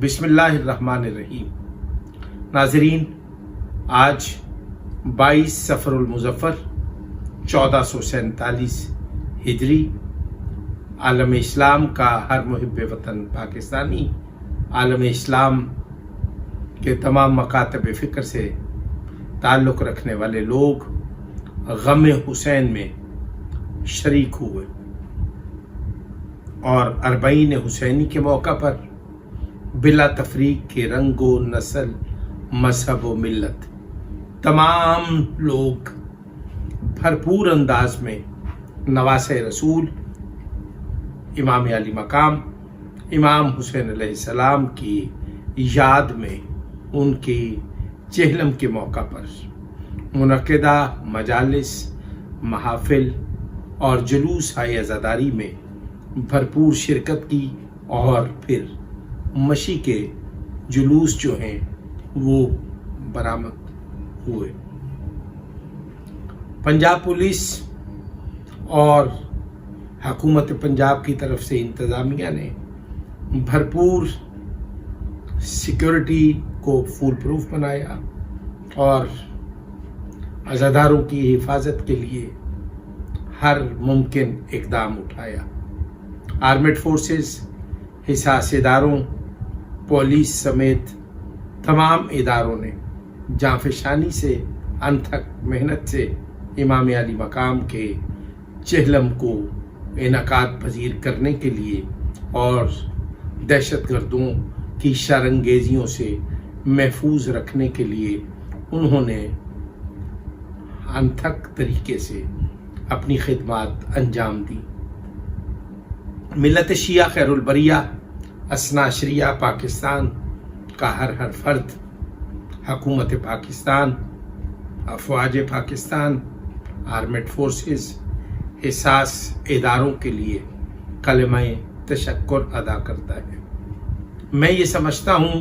बिस्मिल्लाहिर्रहमानिर्रहीम। नाजरीन, आज 22 सफ़र मुज़फ़्फ़र 1447 हिजरी, आलम इस्लाम का हर मुहिब वतन पाकिस्तानी आलम इस्लाम के तमाम मकातब फ़िक्र से ताल्लुक़ रखने वाले लोग गम हुसैन में शरीक हुए और अरबईन हुसैनी के मौका पर बिला तफरीक के रंगो नस्ल मजहब व मिल्लत तमाम लोग भरपूर अंदाज में नवासे रसूल इमाम अली मकाम इमाम हुसैन अलैहिस्सलाम की याद में उनकी चहलम के मौका पर मुनक़िदा मजालिस, महाफिल और जुलूस हाय अज़ादारी में भरपूर शिरकत की और फिर मशी के जुलूस जो हैं वो बरामद हुए। पंजाब पुलिस और हुकूमत पंजाब की तरफ से इंतज़ामिया ने भरपूर सिक्योरिटी को फुल प्रूफ बनाया और अज़ादारों की हिफाजत के लिए हर मुमकिन इक़दाम उठाया। आर्मेड फोर्सेस, हिसास इदारों, पुलिस समेत तमाम इदारों ने जांफशानी से अनथक मेहनत से इमाम अली मकाम के चहलम को इनकाद पजीर करने के लिए और दहशतगर्दों की शरंगेजियों से महफूज रखने के लिए उन्होंने अनथक तरीके से अपनी खिदमत अंजाम दी। मिल्लत शिया खैरुल बरिया असना शरिया पाकिस्तान का हर फर्द, हुकूमत पाकिस्तान, अफवाज पाकिस्तान, आर्मेड फोर्सेस, हिसास इदारों के लिए कलमा तशक्कुर अदा करता है। मैं ये समझता हूँ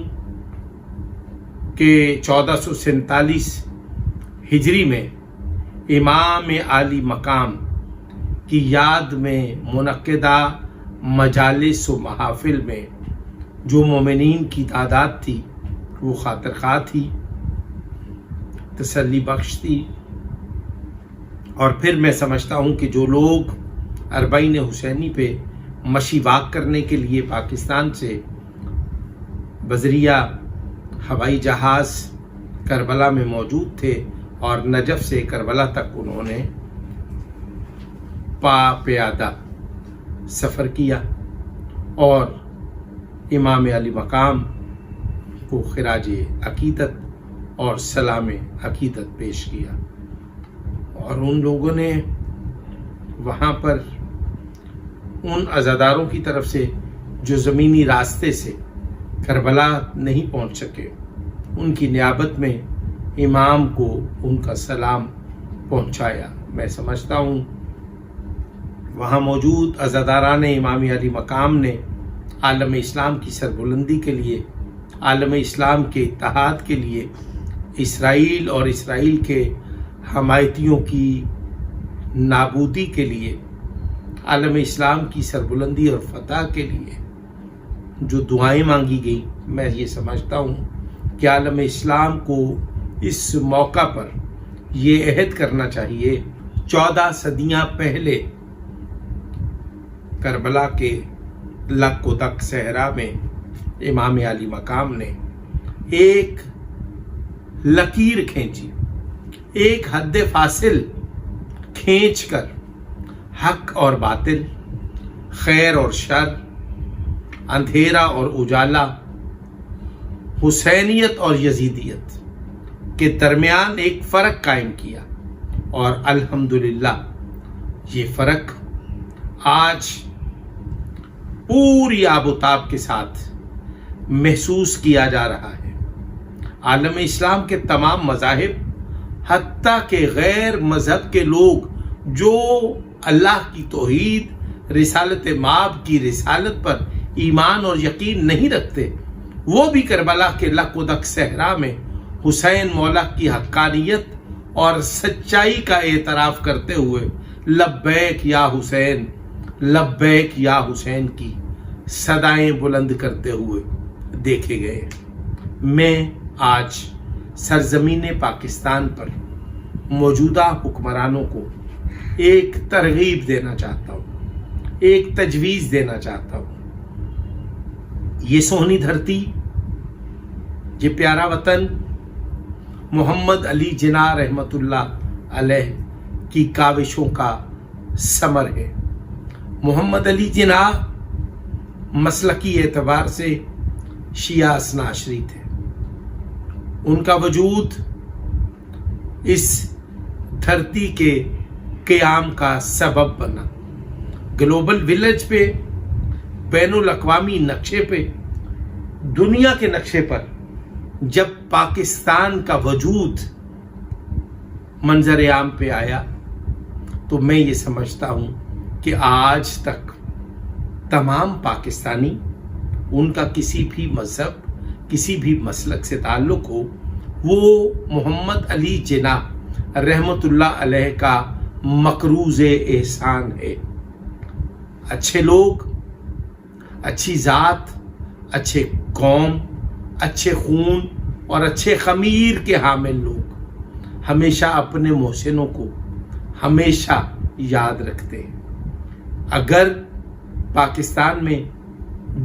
कि 1447 हिजरी में इमाम अली मकाम की याद में मुनक़िदा मजालिस व महाफिल में जो मोमिनीन की तादाद थी वो खातिर खा थी, तसल्ली बख्श थी। और फिर मैं समझता हूँ कि जो लोग अरबईन हुसैनी पे मशी वाक करने के लिए पाकिस्तान से बजरिया हवाई जहाज़ करबला में मौजूद थे और नजफ से करबला तक उन्होंने प्यादा सफ़र किया और इमाम अली मकाम को खिराज अकीदत और सलाम अकीदत पेश किया। और उन लोगों ने वहाँ पर उन अज़ादारों की तरफ से जो ज़मीनी रास्ते से करबला नहीं पहुँच सके, उनकी नियाबत में इमाम को उनका सलाम पहुँचाया। मैं समझता हूँ वहाँ मौजूद अज़ादारान इमाम अली मकाम ने आलम इस्लाम की सरबुलंदी के लिए, आलम इस्लाम के इत्तेहाद के लिए, इसराइल और इसराइल के हमायतियों की नाबूदी के लिए, आलम इस्लाम की सरबुलंदी और फतह के लिए जो दुआएं मांगी गई, मैं ये समझता हूँ कि आलम इस्लाम को इस मौका पर ये अहद करना चाहिए। 14 सदियाँ पहले करबला के लक्को तक सहरा में इमाम अली मकाम ने एक लकीर खींची, एक हद फासिल खींच कर हक और बातिल, खैर और शर, अंधेरा और उजाला, हुसैनियत और यजीदियत के दरमियान एक फ़र्क कायम किया। और अल्हम्दुलिल्लाह ये फ़र्क आज पूरी आबोताब के साथ महसूस किया जा रहा है। आलम इस्लाम के तमाम मज़ाहिब, हत्ता के गैर मज़हब के लोग जो अल्लाह की तौहीद, रिसालत माब की रिसालत पर ईमान और यकीन नहीं रखते, वो भी करबला के लक्को-दक सहरा में हुसैन मौला की हक्कानियत और सच्चाई का एतराफ़ करते हुए लब्बैक या हुसैन, लब्बैक या हुसैन की सदाएं बुलंद करते हुए देखे गए। मैं आज सरजमीन पाकिस्तान पर मौजूदा हुक्मरानों को एक तरगीब देना चाहता हूँ, एक तजवीज़ देना चाहता हूँ। ये सोहनी धरती, ये प्यारा वतन मोहम्मद अली जिन्ना रहमतुल्लाह अलैह की काविशों का समर है। मोहम्मद अली जिन्ना मसलकी एतबार से शिया असनाशरी थे। उनका वजूद इस धरती के क़याम का सबब बना। ग्लोबल विलेज पे, बैनुल अक़वामी नक्शे पे, दुनिया के नक्शे पर जब पाकिस्तान का वजूद मंजर आम पे आया तो मैं ये समझता हूँ कि आज तक तमाम पाकिस्तानी, उनका किसी भी मज़हब, किसी भी मसलक से ताल्लुक़ हो, वो मोहम्मद अली जिन्ना रहमतुल्लाह अलैह का मकरूज़ एहसान है। अच्छे लोग, अच्छी ज़ात, अच्छे कौम, अच्छे खून और अच्छे ख़मीर के हामिल लोग हमेशा अपने मोहसिनों को हमेशा याद रखते हैं। अगर पाकिस्तान में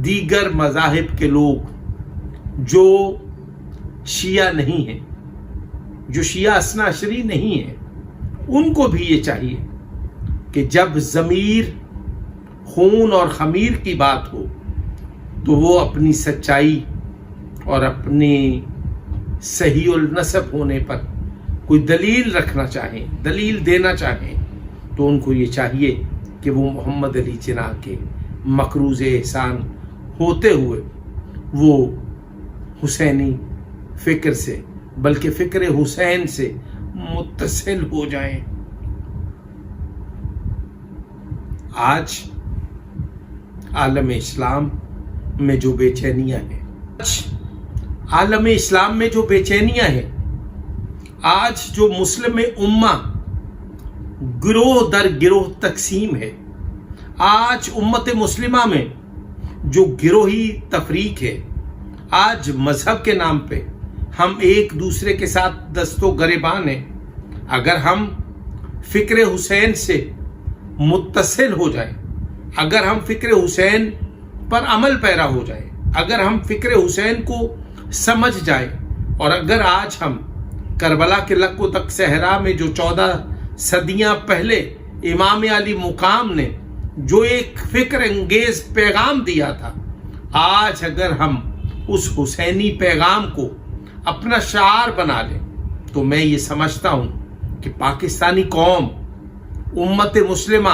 दीगर मज़ाहिब के लोग जो शिया नहीं हैं, जो शिया असनाशरी नहीं हैं, उनको भी ये चाहिए कि जब ज़मीर, खून और ख़मीर की बात हो तो वो अपनी सच्चाई और अपने सही उल नसब होने पर कोई दलील रखना चाहें, दलील देना चाहें, तो उनको ये चाहिए कि वो मोहम्मद अली जिन्ना के मकरूज़ एहसान होते हुए वो हुसैनी फ़िक्र से, बल्कि फ़िक्र हुसैन से मुत्तसिल हो जाएं। आज आलम इस्लाम में जो बेचैनियां हैं, आलम इस्लाम में जो बेचैनियां हैं, आज जो मुस्लिम उम्मा गिरोह दर गिरोह तकसीम है, आज उम्मत मुस्लिमा में जो गिरोही तफरीक है, आज मजहब के नाम पे हम एक दूसरे के साथ दस्तो गरेबान हैं। अगर हम फ़िक्र हुसैन से मुत्तसिल हो जाए, अगर हम फ़िक्र हुसैन पर अमल पैरा हो जाए, अगर हम फ़िक्र हुसैन को समझ जाए, और अगर आज हम करबला के लक्को तक सहरा में जो 14 सदियां पहले इमाम अली मुकाम ने जो एक फ़िक्र अंगेज पैगाम दिया था, आज अगर हम उस हुसैनी पैगाम को अपना शार बना लें तो मैं ये समझता हूँ कि पाकिस्तानी कौम, उम्मत मुस्लिमा,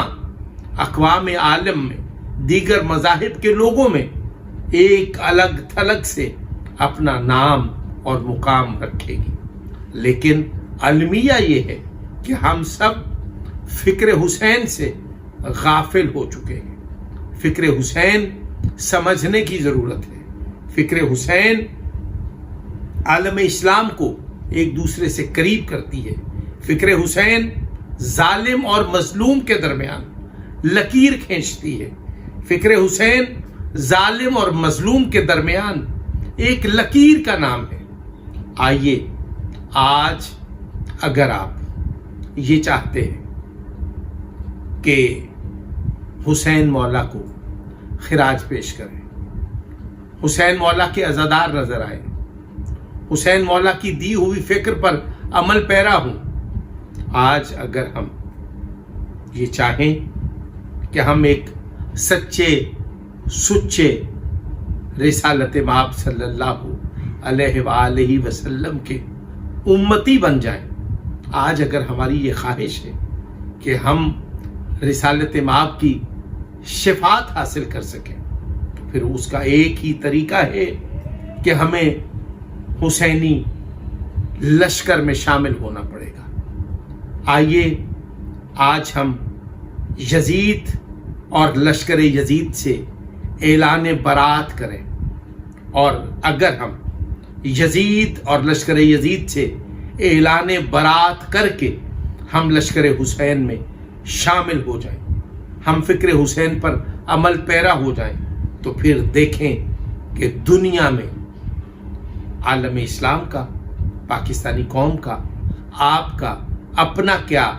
अक़वाम आलम में दीगर मज़ाहिब के लोगों में एक अलग थलग से अपना नाम और मुकाम रखेगी। लेकिन अलमिया ये है कि हम सब फ़िक्र हुसैन से गाफिल हो चुके हैं। फ़िक्र हुसैन समझने की ज़रूरत है। फ़िक्र हुसैन आलम इस्लाम को एक दूसरे से करीब करती है। फ़िक्र हुसैन जालिम और मजलूम के दरमियान लकीर खींचती है। फ़िक्र हुसैन जालिम और मजलूम के दरमियान एक लकीर का नाम है। आइए, आज अगर आप ये चाहते हैं कि हुसैन मौला को खिराज पेश करें, हुसैन मौला के अज़ादार नजर आए, हुसैन मौला की दी हुई फ़िक्र पर अमल पैरा हूं, आज अगर हम ये चाहें कि हम एक सच्चे सुच्चे रिसालत माब सल्लल्लाहु अलैहि वसल्लम के उम्मती बन जाएं, आज अगर हमारी ये ख्वाहिश है कि हम रिसालत माब की शिफात हासिल कर सकें, तो फिर उसका एक ही तरीका है कि हमें हुसैनी लश्कर में शामिल होना पड़ेगा। आइए, आज हम यजीद और लश्कर यजीद से ऐलान बरात करें, और अगर हम यजीद और लश्कर यजीद से ऐलान बरात करके हम लश्कर हुसैन में शामिल हो जाएं, हम फ़िक्र हुसैन पर अमल पैरा हो जाएं, तो फिर देखें کہ دنیا میں عالم اسلام کا، پاکستانی قوم کا، آپ کا اپنا کیا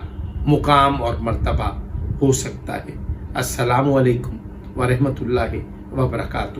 مقام اور مرتبہ ہو سکتا ہے۔ السلام علیکم ورحمۃ اللہ وبرکاتہ۔